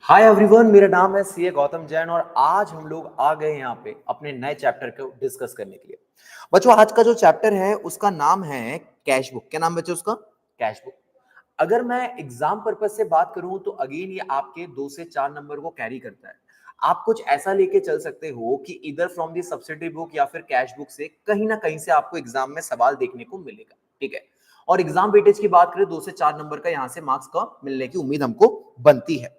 Hi everyone, मेरा नाम है सीए गौतम जैन और आज हम लोग आ गए यहाँ पे अपने नए चैप्टर को डिस्कस करने के लिए। बच्चों, आज का जो चैप्टर है उसका नाम है कैश बुक। क्या नाम बच्चों उसका? Cash book. अगर मैं एग्जाम पर्पज से बात करूं तो अगेन ये आपके 2 से 4 नंबर को कैरी करता है। आप कुछ ऐसा लेके चल सकते हो कि इधर फ्रॉम दी सब्सिडी बुक या फिर कैश बुक से कहीं ना कहीं से आपको एग्जाम में सवाल देखने को मिलेगा। ठीक है। और एग्जाम वेटेज की बात करें 2 से 4 नंबर का यहाँ से मार्क्स का मिलने की उम्मीद हमको बनती है।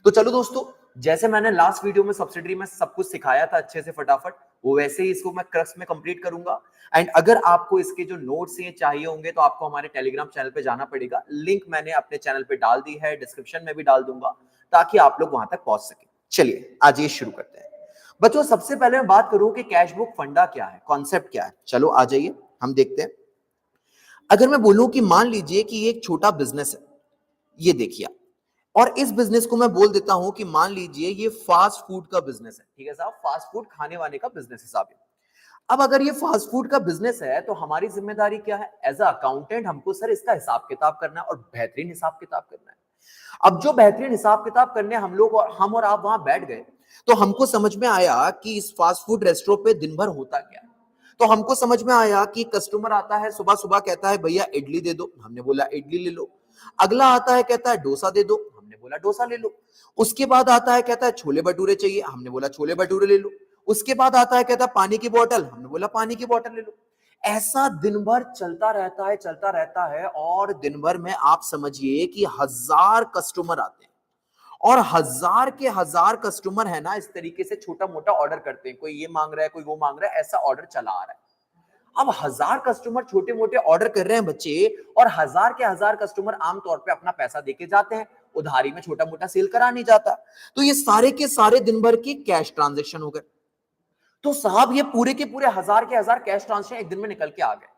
तो चलो दोस्तों, जैसे मैंने लास्ट वीडियो में सब्सिडी में सब कुछ सिखाया था अच्छे से फटाफट, वो वैसे ही इसको मैं क्रक्स में कंप्लीट करूंगा। एंड अगर आपको इसके जो नोट्स हैं चाहिए होंगे तो आपको हमारे टेलीग्राम चैनल पे जाना पड़ेगा। लिंक मैंने अपने चैनल पे डाल दी है, डिस्क्रिप्शन में भी डाल दूंगा ताकि आप लोग वहां तक पहुंच सके। चलिए आज ये शुरू करते हैं। बच्चों, सबसे पहले मैं बात करूं कि कैश बुक फंडा क्या है, कॉन्सेप्ट क्या है। चलो आ जाइए हम देखते हैं। अगर मैं बोलूं कि मान लीजिए कि ये एक छोटा बिजनेस है, ये देखिए, और इस बिजनेस को मैं बोल देता हूं कि मान लीजिए ये फास्ट फूड का बिजनेस है। ठीक है साहब, फास्ट फूड खाने वाने का बिजनेस हिसाब है। अब अगर ये फास्ट फूड का बिजनेस है तो हमारी जिम्मेदारी क्या है? एज अ अकाउंटेंट हमको सर इसका हिसाब किताब करना है और बेहतरीन हिसाब किताब करना है। अब जो बेहतरीन हिसाब किताब करने हम और आप वहां बैठ गए तो हमको समझ में आया कि इस फास्ट फूड रेस्टोरेंट पे दिन भर होता क्या है। तो हमको समझ में आया कि कस्टमर आता है, सुबह सुबह कहता है भैया इडली दे दो, हमने बोला इडली ले लो। अगला आता है कहता है डोसा दे दो, हमने बोला डोसा ले लो। उसके बाद आता है कहता है छोले भटूरे चाहिए, हमने बोला छोले भटूरे ले लो। उसके बाद आता है कहता है पानी की बोतल, हमने बोला पानी की बोतल ले लो। ऐसा दिन भर चलता रहता है और दिन भर में आप समझिए कि 1000 कस्टमर आते हैं और 1000 के 1000 कस्टमर है ना, इस तरीके से छोटा मोटा ऑर्डर करते हैं। कोई ये मांग रहा है, कोई वो मांग रहा है, ऐसा ऑर्डर चला आ रहा है। अब 1000 कस्टमर छोटे मोटे ऑर्डर कर रहे हैं बच्चे, और 1000 के 1000 कस्टमर आमतौर पे अपना पैसा देके जाते हैं, उधारी में छोटा मोटा सेल करा नहीं जाता। तो ये सारे के सारे दिन भर की कैश ट्रांजेक्शन हो गए। तो साहब ये पूरे के पूरे 1000 के 1000 कैश ट्रांजेक्शन एक दिन में निकल के आ गए।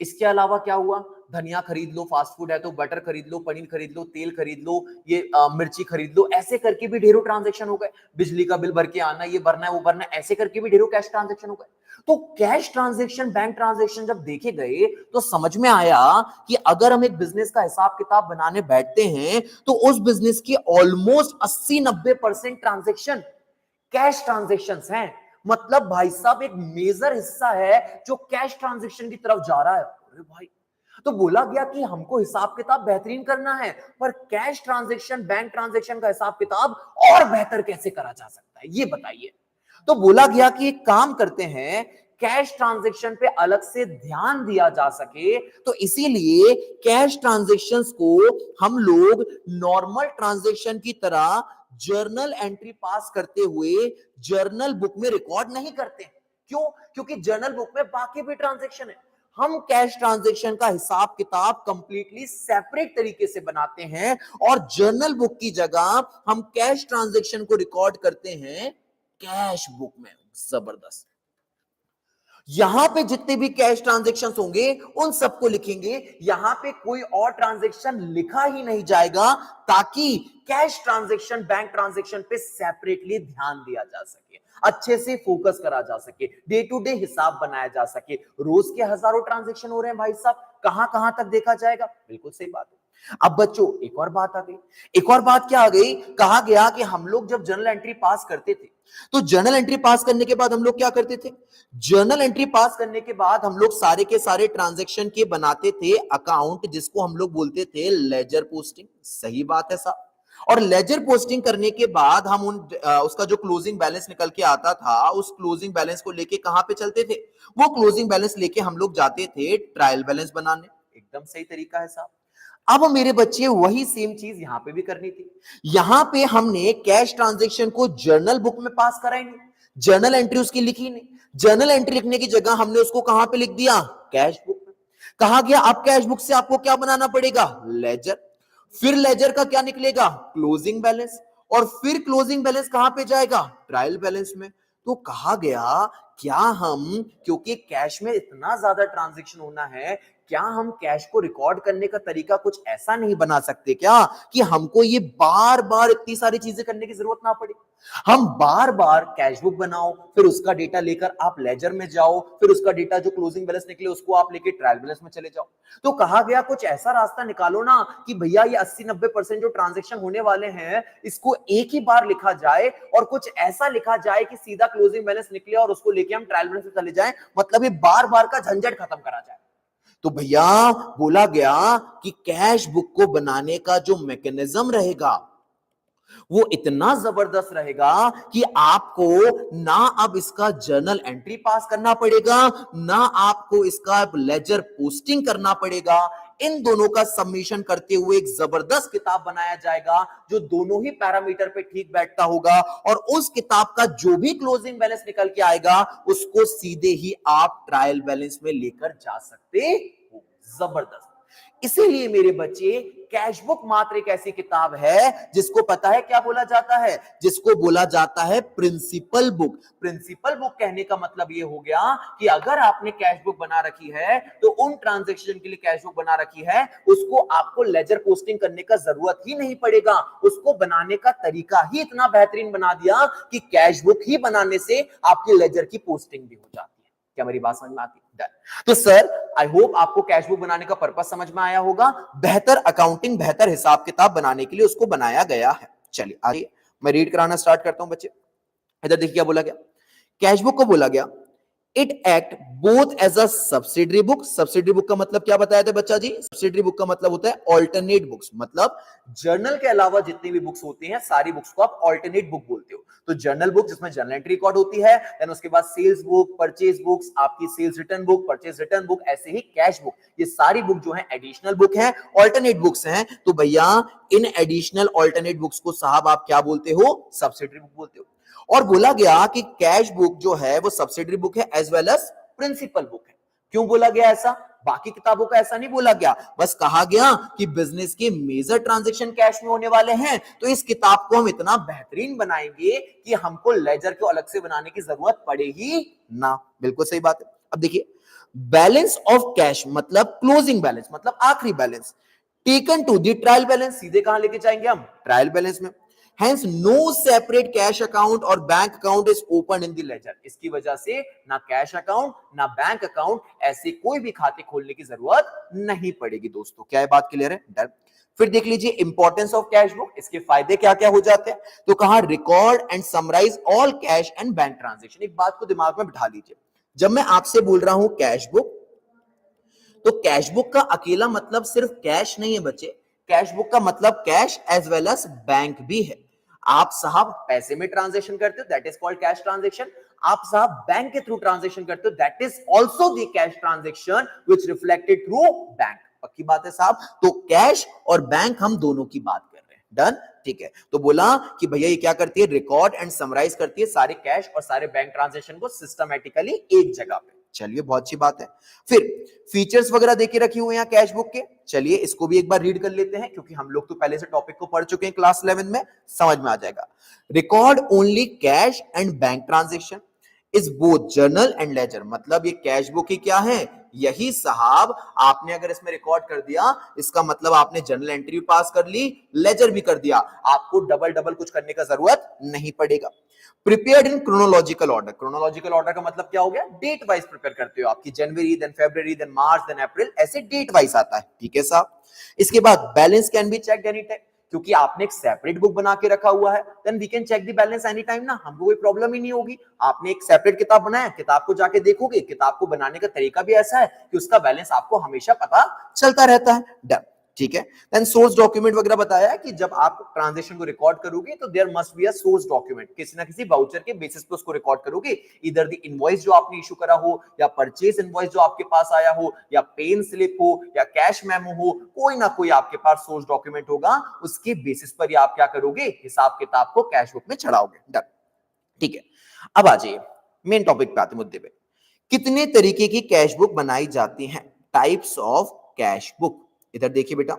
इसके अलावा क्या हुआ? धनिया खरीद लो, फास्ट फूड है तो बटर खरीद लो, पनीर खरीद लो, तेल खरीद लो, ये मिर्ची खरीद लो, ऐसे करके भी ढेरों ट्रांजेक्शन हो गए। बिजली का बिल भर के आना, ये भरना है वो भरना है, ऐसे करके भी ढेरों कैश ट्रांजेक्शन हो गए। तो कैश ट्रांजेक्शन, बैंक ट्रांजेक्शन जब देखे गए तो समझ में आया कि अगर हम एक बिजनेस का हिसाब किताब बनाने बैठते हैं तो उस बिजनेस की ऑलमोस्ट 80-90% ट्रांजेक्शन कैश ट्रांजेक्शंस हैं। मतलब भाई साहब एक मेजर हिस्सा है जो कैश ट्रांजेक्शन की तरफ जा रहा है। अरे भाई, तो बोला गया कि हमको हिसाब किताब बेहतरीन करना है, पर कैश ट्रांजेक्शन, बैंक ट्रांजेक्शन का हिसाब किताब और बेहतर कैसे करा जा सकता है, ये बताइए। तो बोला गया कि एक काम करते हैं, कैश ट्रांजेक्शन पे अलग से ध्यान दिया जा सके, तो इसीलिए कैश ट्रांजेक्शंस को हम लोग नॉर्मल ट्रांजेक्शन की तरह जर्नल एंट्री पास करते हुए जर्नल बुक में रिकॉर्ड नहीं करते। क्यों? क्योंकि जर्नल बुक में बाकी भी ट्रांजेक्शन है। हम कैश ट्रांजेक्शन का हिसाब किताब कंप्लीटली सेपरेट तरीके से बनाते हैं और जर्नल बुक की जगह हम कैश ट्रांजेक्शन को रिकॉर्ड करते हैं कैश बुक में। जबरदस्त। यहां पे जितने भी कैश ट्रांजेक्शंस होंगे उन सबको लिखेंगे, यहां पे कोई और ट्रांजेक्शन लिखा ही नहीं जाएगा ताकि कैश ट्रांजेक्शन, बैंक ट्रांजेक्शन पे सेपरेटली ध्यान दिया जा सके, अच्छे से फोकस करा जा सके, डे टू डे हिसाब बनाया जा सके। रोज के हजारों ट्रांजेक्शन हो रहे हैं भाई साहब, कहां कहां तक देखा जाएगा? बिल्कुल सही बात है। अब बच्चों एक और बात आ गई। एक और बात क्या आ गई? कहा गया कि हम लोग जब जर्नल एंट्री पास करते थे तो जर्नल एंट्री पास करने के बाद हम लोग क्या करते थे? जर्नल एंट्री पास करने के बाद हम लोग सारे के सारे ट्रांजैक्शन के बनाते थे अकाउंट, जिसको हम लोग बोलते थे लेजर पोस्टिंग। सही बात है साहब। और लेजर पोस्टिंग करने के बाद हम उसका जो क्लोजिंग बैलेंस निकल के आता था, उस क्लोजिंग बैलेंस को लेके कहां पे चलते थे? वो क्लोजिंग बैलेंस लेके हम लोग जाते थे ट्रायल बैलेंस बनाने। एकदम सही तरीका है साहब। अब मेरे बच्चे वही सेम चीज यहां पे भी करनी थी। यहां पे हमने कैश ट्रांजैक्शन को जर्नल बुक में पास कराई नहीं, जर्नल एंट्री उसकी लिखी नहीं। जर्नल एंट्री लिखने की जगह हमने उसको कहां पे लिख दिया? कैश बुक में। कहा गया अब कैश बुक से आपको क्या बनाना पड़ेगा? लेजर। फिर लेजर का क्या निकलेगा? Closing balance. और फिर क्लोजिंग बैलेंस कहां पे जाएगा? ट्रायल बैलेंस में। तो कहा गया क्या हम, क्योंकि कैश में इतना ज्यादा ट्रांजैक्शन होना है, क्या हम कैश को रिकॉर्ड करने का तरीका कुछ ऐसा नहीं बना सकते क्या कि हमको ये बार बार इतनी सारी चीजें करने की जरूरत ना पड़े? हम बार बार कैश बुक बनाओ, फिर उसका डेटा लेकर आप लेजर में जाओ, फिर उसका डेटा जो क्लोजिंग बैलेंस निकले उसको आप लेके ट्रायल बैलेंस में चले जाओ। तो कहा गया कुछ ऐसा रास्ता निकालो ना कि भैया ये 80-90% जो ट्रांजैक्शन होने वाले हैं इसको एक ही बार लिखा जाए, और कुछ ऐसा लिखा जाए कि सीधा क्लोजिंग बैलेंस निकले और उसको लेके हम ट्रायल बैलेंस में चले जाएं, मतलब ये बार बार का झंझट खत्म करा जाए। तो भैया बोला गया कि कैश बुक को बनाने का जो मैकेनिज्म रहेगा वो इतना जबरदस्त रहेगा कि आपको ना अब इसका जर्नल एंट्री पास करना पड़ेगा, ना आपको इसका लेजर पोस्टिंग करना पड़ेगा। इन दोनों का सबमिशन करते हुए एक जबरदस्त किताब बनाया जाएगा जो दोनों ही पैरामीटर पे ठीक बैठता होगा, और उस किताब का जो भी क्लोजिंग बैलेंस निकल के आएगा उसको सीधे ही आप ट्रायल बैलेंस में लेकर जा सकते हो। जबरदस्त। इसीलिए मेरे बच्चे, कैश बुक मात्र एक ऐसी किताब है जिसको पता है क्या बोला जाता है, जिसको बोला जाता है प्रिंसिपल बुक। प्रिंसिपल बुक कहने का मतलब ये हो गया कि अगर आपने कैश बुक बना रखी है तो उन ट्रांजैक्शन के लिए कैश बुक बना रखी है, उसको आपको लेजर पोस्टिंग करने का जरूरत ही नहीं पड़ेगा। उसको बनाने का तरीका ही इतना बेहतरीन बना दिया कि कैश बुक ही बनाने से आपकी लेजर की पोस्टिंग भी हो जाती है। क्या मेरी बात समझ में आती है? तो सर, आई होप आपको कैश बुक बनाने का पर्पस समझ में आया होगा। बेहतर अकाउंटिंग, बेहतर हिसाब किताब बनाने के लिए उसको बनाया गया है। चलिए आइए मैं रीड कराना स्टार्ट करता हूं बच्चे। इधर देखिए क्या बोला गया। कैश बुक को बोला गया it act both as a subsidiary book. Subsidiary book का मतलब क्या बताया था बच्चा जी? सब्सिडरी बुक का मतलब होता है ऑल्टरनेट बुक्स, मतलब जर्नल के अलावा जितनी भी बुक्स होती हैं सारी बुक्स को आप ऑल्टरनेट बुक बोलते हो। तो जर्नल बुक जिसमें जर्नल एंट्री रिकॉर्ड होती है, देन उसके बाद सेल्स बुक, परचेज बुक्स, आपकी sales return book, purchase return book, ऐसे ही कैश बुक, ये सारी बुक जो है एडिशनल बुक है, ऑल्टरनेट बुक्स हैं। तो भैया इन एडिशनल ऑल्टरनेट बुक्स को साहब आप क्या बोलते हो? सब्सिडरी बुक बोलते हो। और बोला गया कि कैश बुक जो है वो सब्सिडरी बुक है as well as principal book है। क्यों बोला गया ऐसा? बाकी किताबों का ऐसा नहीं बोला गया, बस कहा गया कि बिजनेस के मेजर ट्रांजैक्शन कैश में होने वाले हैं, तो इस किताब को हम इतना बेहतरीन बनाएंगे कि हमको लेजर को अलग से बनाने की जरूरत पड़ेगी ना। बिल्कुल सही बात है। अब देखिए, बैलेंस ऑफ कैश मतलब क्लोजिंग बैलेंस, मतलब आखिरी balance, taken to the trial balance, सीधे कहां लेके जाएंगे हम? ट्रायल बैलेंस में। Hence, no separate cash account और bank account is opened in the ledger। इसकी वजह से ना कैश अकाउंट ना बैंक अकाउंट, ऐसे कोई भी खाते खोलने की जरूरत नहीं पड़ेगी दोस्तों। क्या ये बात क्लियर है? डन। फिर देख लीजिए इंपॉर्टेंस ऑफ कैश बुक, इसके फायदे क्या क्या हो जाते हैं। तो कहा record and summarise all cash and bank transaction. एक बात को दिमाग में बिठा लीजिए, जब मैं आपसे बोल रहा हूं कैश बुक, तो कैश बुक का अकेला मतलब सिर्फ कैश नहीं है बच्चे। कैश बुक का मतलब cash as well as bank भी है। आप साहब पैसे में ट्रांजैक्शन करते हो, that is called cash transaction. आप साहब बैंक के थ्रू ट्रांजैक्शन करते हो, that is also the cash transaction which reflected through bank. पक्की बात है साहब? तो कैश और बैंक हम दोनों की बात कर रहे हैं। डन, ठीक है। तो बोला कि भैया ये क्या करती है? रिकॉर्ड एंड समराइज करती है सारे कैश और सारे बैंक ट्रांजैक्शन को सिस्टमैटिकली एक जगह पे। चलिए बहुत अच्छी बात है। फिर फीचर्स वगैरह देके रखी हुए हैं कैश बुक के, चलिए इसको भी एक बार रीड कर लेते हैं क्योंकि हम लोग तो पहले से टॉपिक को पढ़ चुके हैं क्लास 11 में, समझ में आ जाएगा। Record only cash and bank transaction is both journal and ledger, मतलब ये कैश बुक ही क्या है? यही साहब आपने अगर इसमें रिकॉर्ड कर दिया, इसका मतलब आपने जर्नल एंट्री भी पास कर ली, लेजर भी कर दिया, आपको डबल डबल कुछ करने का जरूरत नहीं पड़ेगा। Prepared in chronological order, chronological order का मतलब क्या हो गया? डेट वाइज प्रिपेयर करते हो, आपकी जनवरी देन फरवरी देन मार्च देन अप्रैल, ऐसे डेट वाइज आता है। ठीक है साहब। इसके बाद balance can be checked any time, क्योंकि आपने एक सेपरेट बुक बना के रखा हुआ है, then we can check the balance any time ना, हमको कोई प्रॉब्लम ही नहीं होगी। आपने एक सेपरेट किताब बनाया, किताब को जाके देखोगे, किताब को बनाने का तरीका भी ऐसा है कि उसका बैलेंस आपको हमेशा पता चलता रहता है। डन, ठीक है। देन सोर्स डॉक्यूमेंट वगैरह बताया कि जब आप ट्रांजैक्शन को रिकॉर्ड करोगे तो there must be a source document, किसी ना किसी वाउचर के बेसिस पे उसको रिकॉर्ड करोगे, इधर द इनवॉइस जो आपने इशू करा हो, या परचेज इनवॉइस जो आपके पास आया हो, या पेन स्लिप हो, या कैश मेमो हो, कोई ना कोई आपके पास सोर्स डॉक्यूमेंट होगा, उसके बेसिस पर ही आप क्या करोगे? हिसाब किताब को कैश बुक में चढ़ाओगे। डन, ठीक है। अब आ जाइए मेन टॉपिक पे आते, मुद्दे पे। कितने तरीके की कैश बुक बनाई जाती हैं? Types of cash book. इधर देखिए बेटा,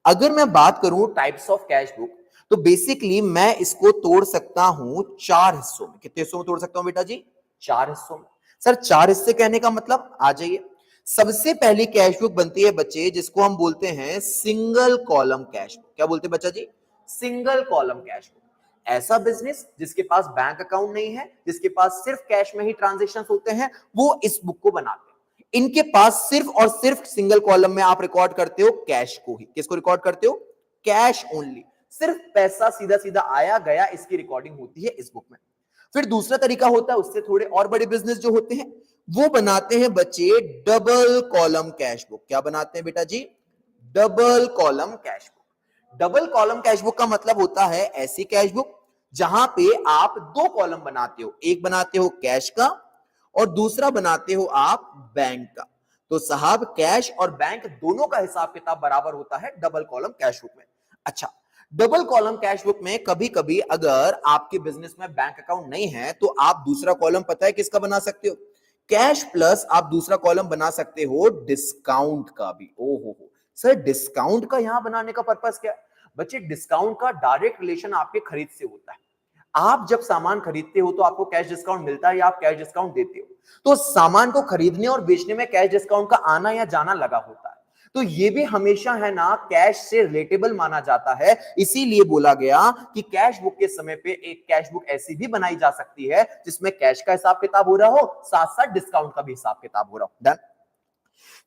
अगर मैं बात करूं टाइप्स ऑफ कैश बुक, तो बेसिकली मैं इसको तोड़ सकता हूं चार हिस्सों में। कितने हिस्सों में तोड़ सकता हूं बेटा जी? 4 हिस्सों में। सर 4 हिस्से कहने का मतलब, आ जाइए। सबसे पहली कैश बुक बनती है बच्चे जिसको हम बोलते हैं सिंगल कॉलम कैश बुक। क्या बोलते हैं बच्चा जी? Single column cash book. ऐसा बिजनेस जिसके पास बैंक अकाउंट नहीं है, जिसके पास सिर्फ कैश में ही ट्रांजेक्शन होते हैं, वो इस बुक को बनाते हैं। इनके पास सिर्फ और सिर्फ सिंगल कॉलम में आप रिकॉर्ड करते हो कैश को ही। किसको रिकॉर्ड करते हो? Cash only. सिर्फ पैसा सीधा सीधा आया गया, इसकी रिकॉर्डिंग होती है इस बुक में। फिर दूसरा तरीका होता है, उससे थोड़े और बड़े बिजनेस जो होते हैं वो बनाते हैं बच्चे डबल कॉलम कैश बुक। क्या बनाते हैं बेटा जी? Double column cash book. Double column cash book का मतलब होता है ऐसी कैश बुक जहां पे आप 2 कॉलम बनाते हो, एक बनाते हो कैश का और दूसरा बनाते हो आप बैंक का। तो साहब कैश और बैंक दोनों का हिसाब किताब बराबर होता है डबल कॉलम कैश बुक में। अच्छा, डबल कॉलम कैश बुक में कभी कभी अगर आपके बिजनेस में बैंक अकाउंट नहीं है तो आप दूसरा कॉलम पता है किसका बना सकते हो? कैश प्लस आप दूसरा कॉलम बना सकते हो डिस्काउंट का भी। ओहो सर, डिस्काउंट का यहां बनाने का पर्पस क्या है? बच्चे डिस्काउंट का डायरेक्ट रिलेशन आपके खरीद से होता है। आप जब सामान खरीदते हो तो आपको कैश डिस्काउंट मिलता है या आप कैश डिस्काउंट देते हो। तो सामान को खरीदने और बेचने में कैश डिस्काउंट का आना या जाना लगा होता है। तो ये भी हमेशा है ना कैश से रिलेटेबल माना जाता है। इसीलिए बोला गया कि कैश बुक के समय पे एक कैश बुक ऐसी भी बनाई जा सकती है जिसमें कैश का हिसाब किताब हो रहा हो, साथ साथ डिस्काउंट का भी हिसाब किताब हो रहा हो। डन।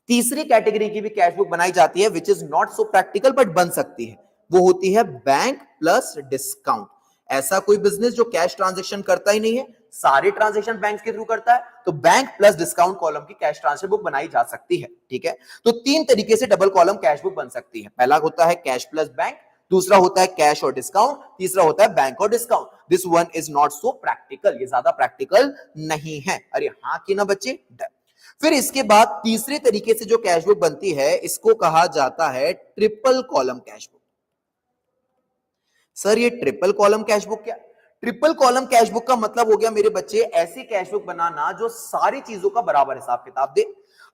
तीसरी कैटेगरी की भी कैश बुक बनाई जाती है which is not so practical but बन सकती है। वो होती है बैंक प्लस डिस्काउंट। ऐसा कोई बिजनेस जो कैश ट्रांजैक्शन करता ही नहीं है, सारे ट्रांजैक्शन बैंक के थ्रू करता है, तो बैंक प्लस डिस्काउंट कॉलम की कैश ट्रांसफर बुक बनाई जा सकती है। ठीक है, तो 3 तरीके से डबल कॉलम कैश बुक बन सकती है। पहला होता है कैश प्लस बैंक, दूसरा होता है कैश और डिस्काउंट, तीसरा होता है बैंक और discount. This one is not so practical, ये ज्यादा प्रैक्टिकल नहीं है। अरे हाँ कि ना बच्चे? फिर इसके बाद तीसरे तरीके से जो कैश बुक बनती है इसको कहा जाता है triple column cash book. Sir ये ट्रिपल कॉलम कैश बुक क्या? ट्रिपल कॉलम कैश बुक का मतलब हो गया मेरे बच्चे ऐसी कैश बुक बनाना जो सारी चीजों का बराबर हिसाब किताब दे।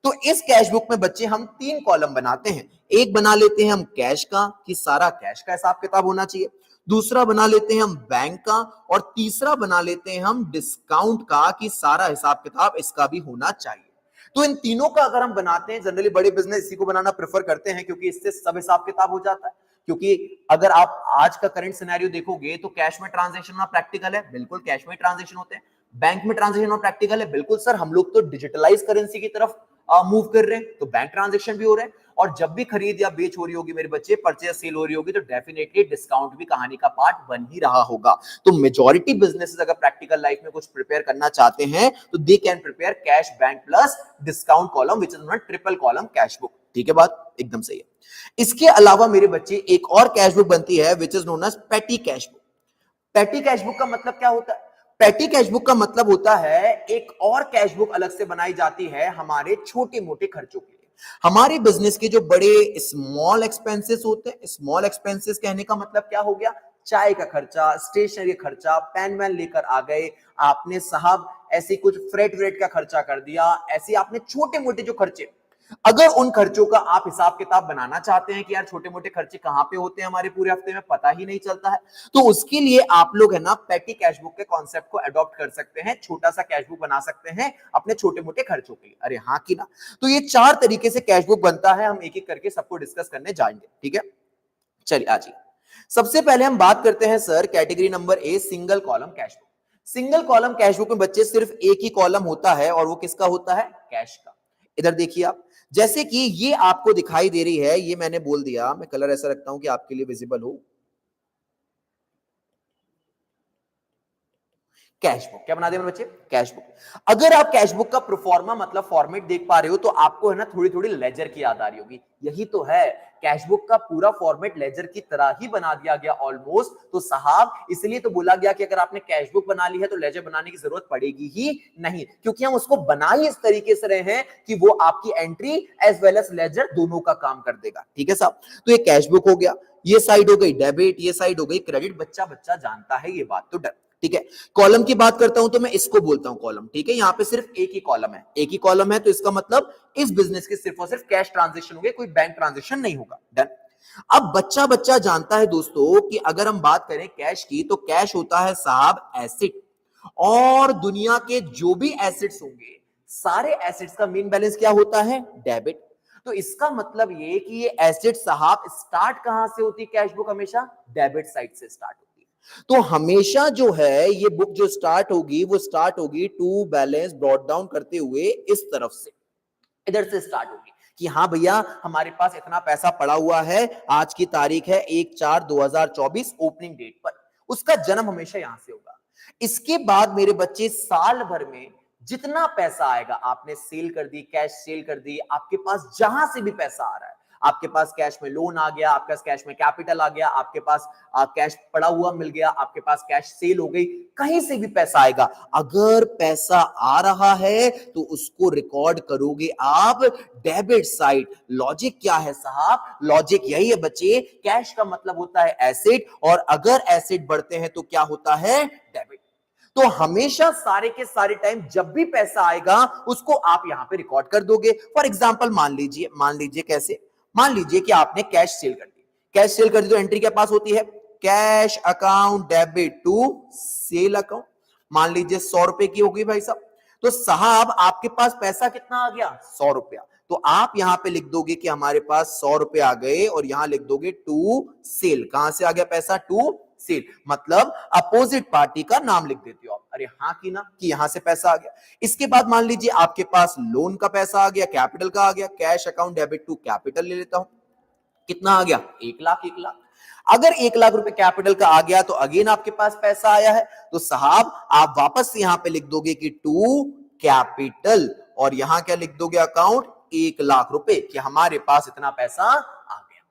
तो इस कैश बुक में बच्चे हम 3 कॉलम बनाते हैं। एक बना लेते हैं हम कैश का कि सारा कैश का हिसाब किताब होना चाहिए, दूसरा बना लेते हैं हम बैंक का और तीसरा बना लेते हैं हम डिस्काउंट का कि सारा हिसाब किताब इसका भी होना चाहिए। तो इन तीनों का अगर हम बनाते हैं, जनरली बड़े बिजनेस इसी को बनाना प्रेफर करते हैं क्योंकि इससे सब हिसाब किताब हो जाता है। क्योंकि अगर आप आज का करंट सिनेरियो देखोगे तो कैश में ट्रांजैक्शन होना प्रैक्टिकल है, बिल्कुल कैश में ट्रांजैक्शन होते हैं। बैंक में ट्रांजैक्शन होना प्रैक्टिकल है, बिल्कुल सर हम लोग तो डिजिटलाइज करेंसी की तरफ मूव कर रहे हैं, तो बैंक ट्रांजैक्शन भी हो रहे हैं। और जब भी खरीद या बेच हो रही होगी मेरे बच्चे, परचेज सेल हो रही होगी, तो डेफिनेटली डिस्काउंट भी कहानी का पार्ट बन ही रहा होगा। तो मेजॉरिटी बिजनेसेस अगर प्रैक्टिकल लाइफ में कुछ प्रिपेयर करना चाहते हैं तो they can prepare cash bank plus discount column which is not triple column cash book. ठीक है, बात एकदम सही है। इसके अलावा मेरे बच्चे एक और कैश बुक बनती है which is known as petty cash book. Petty cash book का मतलब क्या होता है? पेटी कैश बुक का मतलब होता है एक और कैश बुक अलग से बनाई जाती है हमारे छोटे मोटे खर्चों के लिए। हमारे बिजनेस के जो बड़े स्मॉल एक्सपेंसेस होते हैं, स्मॉल एक्सपेंसेस कहने का मतलब क्या हो गया? चाय का खर्चा, स्टेशनरी खर्चा, पेन वैन लेकर आ गए आपने साहब, ऐसी कुछ फ्रेट व्रेट का खर्चा कर दिया, ऐसी आपने छोटे मोटे जो खर्चे, अगर उन खर्चों का आप हिसाब किताब बनाना चाहते हैं कि यार छोटे मोटे खर्चे कहां पे होते हैं हमारे पूरे हफ्ते में पता ही नहीं चलता है, तो उसके लिए आप लोग है ना पेटी कैश बुक के कॉन्सेप्ट को अडॉप्ट कर सकते हैं। छोटा सा कैश बुक बना सकते हैं अपने छोटे मोटे खर्चों के लिए। अरे हाँ कि ना? तो ये 4 तरीके से कैश बुक बनता है, हम एक एक करके सबको डिस्कस करने जाएंगे। ठीक है, चलिए आज सबसे पहले हम बात करते हैं sir category number A, single column cash book. Single column cash book में बच्चे सिर्फ एक ही कॉलम होता है और वो किसका होता है? कैश का। इधर देखिए आप, जैसे कि ये आपको दिखाई दे रही है, ये मैंने बोल दिया, मैं कलर ऐसा रखता हूं कि आपके लिए विजिबल हो। कैश बुक क्या बना दिया मेरे बच्चे? Cash book. अगर आप कैश बुक का प्रोफॉर्मा मतलब फॉर्मेट देख पा रहे हो तो आपको है ना थोड़ी थोड़ी लेजर की याद आ रही होगी। यही तो है, कैश बुक का पूरा फॉर्मेट लेजर की तरह ही बना दिया गया ऑलमोस्ट। तो साहब इसलिए तो बोला गया कि अगर आपने कैश बुक बना ली है तो लेजर बनाने की जरूरत पड़ेगी ही नहीं, क्योंकि हम उसको बना ही इस तरीके से रहे हैं कि वो आपकी entry as well as ledger दोनों का काम कर देगा। ठीक है साहब, तो ये कैश बुक हो गया, ये साइड हो गई डेबिट, ये साइड हो गई क्रेडिट। बच्चा बच्चा जानता है ये बात तो डर। ठीक है, कॉलम की बात करता हूं तो मैं इसको बोलता हूं कॉलम। ठीक है, यहां पे सिर्फ एक ही कॉलम है, एक ही कॉलम है, तो इसका मतलब इस बिजनेस के सिर्फ और सिर्फ कैश ट्रांजैक्शन होंगे, कोई बैंक ट्रांजैक्शन नहीं होगा। डन। अब बच्चा बच्चा जानता है दोस्तों कि अगर हम बात करें कैश की तो कैश होता है साहब एसेट और दुनिया के जो भी एसेट्स होंगे, सारे एसेट्स का मेन बैलेंस क्या होता है? डेबिट। तो इसका मतलब ये कि ये एसेट साहब स्टार्ट कहां से होती है? कैश बुक हमेशा डेबिट साइड से स्टार्ट होती है। तो हमेशा जो है ये बुक जो स्टार्ट होगी वो स्टार्ट होगी टू बैलेंस ब्रॉट डाउन करते हुए इस तरफ से, इधर से स्टार्ट होगी कि हाँ भैया हमारे पास इतना पैसा पड़ा हुआ है, आज की तारीख है 1/4/2024 ओपनिंग डेट पर, उसका जन्म हमेशा यहां से होगा। इसके बाद मेरे बच्चे साल भर में जितना पैसा आएगा, आपने सेल कर दी, कैश सेल कर दी, आपके पास जहां से भी पैसा आ रहा है, आपके पास कैश में लोन आ गया, आपके पास कैश में कैपिटल आ गया, आपके पास कैश पड़ा हुआ मिल गया, आपके पास कैश सेल हो गई, कहीं से भी पैसा आएगा, अगर पैसा आ रहा है तो उसको रिकॉर्ड करोगे आप डेबिट साइड। लॉजिक क्या है साहब? लॉजिक यही है बच्चे, कैश का मतलब होता है एसेट, और अगर एसेट बढ़ते हैं तो क्या होता है? डेबिट। तो हमेशा सारे के सारे टाइम जब भी पैसा आएगा उसको आप यहां पे रिकॉर्ड कर दोगे। फॉर एग्जांपल मान लीजिए कैसे, मान लीजिए कि आपने कैश सेल कर दी, कैश सेल कर दी तो एंट्री क्या पास होती है? Cash account debit to sale account. मान लीजिए 100 रुपए की होगी भाई साहब, तो साहब आपके पास पैसा कितना आ गया? 100 रुपया। तो आप यहां पे लिख दोगे कि हमारे पास 100 रुपए आ गए, और यहां लिख दोगे टू सेल। कहां से आ गया पैसा? टू सेल, मतलब अपोजिट पार्टी का नाम लिख देते हो आप। अरे हाँ की ना, कि यहां से पैसा आ गया। इसके बाद मान लीजिए आपके पास लोन का पैसा आ गया, कैपिटल का आ गया, cash account debit to capital ले लेता हूं। कितना आ गया? 1 लाख। अगर 1 लाख रुपए कैपिटल का आ गया तो अगेन आपके पास पैसा आया है, तो साहब आप वापस यहां पे लिख दोगे कि टू कैपिटल, और यहां क्या लिख दोगे? अकाउंट 1 लाख रुपए, कि हमारे पास इतना पैसा आ गया।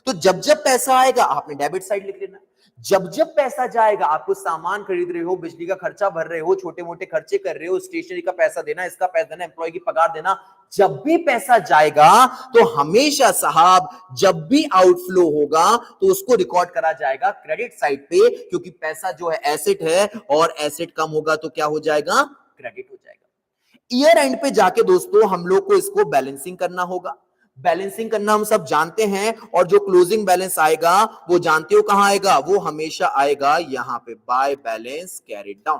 तो जब जब पैसा आएगा आपने डेबिट साइड लिख लेना। जब जब पैसा जाएगा, आपको सामान खरीद रहे हो, बिजली का खर्चा भर रहे हो, छोटे मोटे खर्चे कर रहे हो, स्टेशनरी का पैसा देना, इसका पैसा देना, एम्प्लॉय की पगार देना, जब भी पैसा जाएगा तो हमेशा साहब जब भी आउटफ्लो होगा तो उसको रिकॉर्ड करा जाएगा क्रेडिट साइड पे, क्योंकि पैसा जो है एसेट है, और एसेट कम होगा तो क्या हो जाएगा? क्रेडिट हो जाएगा। ईयर एंड पे जाके दोस्तों हम लोग को इसको बैलेंसिंग करना होगा। बैलेंसिंग करना हम सब जानते हैं, और जो क्लोजिंग बैलेंस आएगा वो जानते हो कहां आएगा? वो हमेशा आएगा यहां पे, बाय बैलेंस कैरिड डाउन,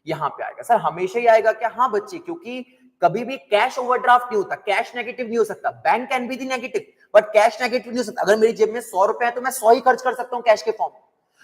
यहां पे आएगा। सर हमेशा ही आएगा क्या? हाँ बच्चे, क्योंकि कभी भी कैश ओवरड्राफ्ट नहीं होता, कैश नेगेटिव नहीं हो सकता। Bank can be the negative, but cash negative नहीं हो सकता। अगर मेरी जेब में 100 रुपए है तो मैं 100 ही खर्च कर सकता हूं कैश के फॉर्म में,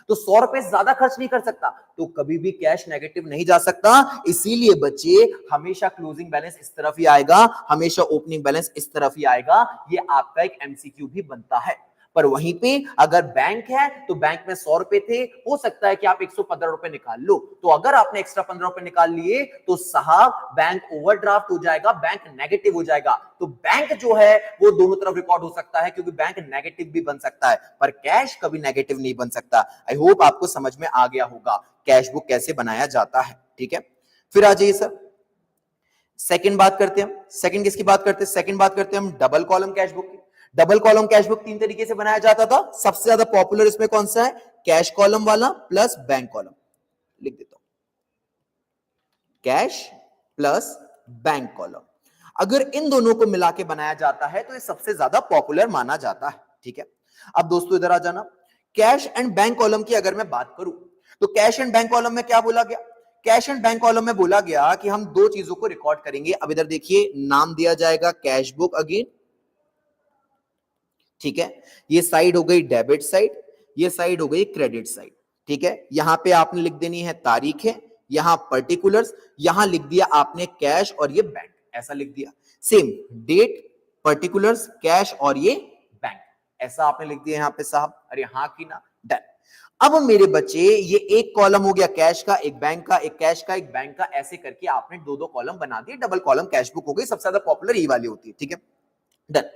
तो 100 रुपए से ज्यादा खर्च नहीं कर सकता, तो कभी भी कैश नेगेटिव नहीं जा सकता। इसीलिए बच्चे हमेशा क्लोजिंग बैलेंस इस तरफ ही आएगा, हमेशा ओपनिंग बैलेंस इस तरफ ही आएगा। ये आपका एक एमसीक्यू भी बनता है। पर वहीं पे अगर बैंक है तो बैंक में 100 रुपए थे, हो सकता है कि आप 115 रुपए निकाल लो, तो अगर आपने एक्स्ट्रा 15 रुपए निकाल लिए तो साहब बैंक ओवरड्राफ्ट हो जाएगा, बैंक नेगेटिव हो जाएगा। तो बैंक जो है वो दोनों तरफ रिकॉर्ड हो सकता है, क्योंकि बैंक नेगेटिव भी बन सकता है, पर कैश कभी नेगेटिव नहीं बन सकता। आई होप आपको समझ में आ गया होगा कैश बुक कैसे बनाया जाता है। ठीक है, फिर आ जाइए सर, सेकंड बात करते हैं। सेकंड किसकी बात करते हैं? सेकंड बात करते हैं हम डबल कॉलम कैश बुक की। डबल कॉलम कैश बुक 3 तरीके से बनाया जाता था। सबसे ज्यादा पॉपुलर इसमें कौन सा है? कैश कॉलम वाला प्लस बैंक कॉलम। लिख देता हूं, कैश प्लस बैंक कॉलम। अगर इन दोनों को मिला के बनाया जाता है तो ये सबसे ज्यादा पॉपुलर माना जाता है। ठीक है, अब दोस्तों इधर आ जाना। कैश एंड बैंक कॉलम की अगर मैं बात करूं तो कैश एंड बैंक कॉलम में क्या बोला गया? कैश एंड बैंक कॉलम में बोला गया कि हम दो चीजों को रिकॉर्ड करेंगे। अब इधर देखिए, नाम दिया जाएगा कैश बुक अगेन। ठीक है, ये साइड हो गई डेबिट साइड, ये साइड हो गई क्रेडिट साइड। ठीक है, यहां पे आपने लिख देनी है तारीखें, यहां पर्टिकुलर्स, यहां लिख दिया आपने कैश और ये बैंक, ऐसा लिख दिया। सेम डेट, पर्टिकुलर्स, कैश और ये बैंक, ऐसा आपने लिख दिया यहां पे साहब। अरे हाँ की ना, डन। अब मेरे बच्चे ये एक कॉलम हो गया कैश का, एक बैंक का, एक कैश का, एक बैंक का, ऐसे करके आपने दो दो कॉलम बना दिए, डबल कॉलम कैश बुक हो गई। सबसे ज्यादा पॉपुलर ये वाली होती है। ठीक है, डन।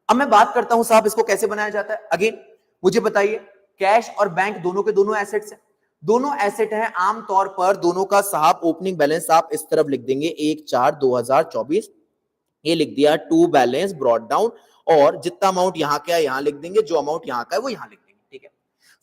अब मैं बात करता हूं साहब इसको कैसे बनाया जाता है। अगेन मुझे बताइए, कैश और बैंक दोनों के दोनों एसेट्स हैं, दोनों एसेट हैं। आमतौर पर दोनों का साहब ओपनिंग बैलेंस आप इस तरफ लिख देंगे 1/4/2024, ये लिख दिया टू बैलेंस ब्रॉट डाउन, और जितना अमाउंट यहां का है यहां लिख देंगे, जो अमाउंट यहां का है वो यहां लिख देंगे। ठीक है,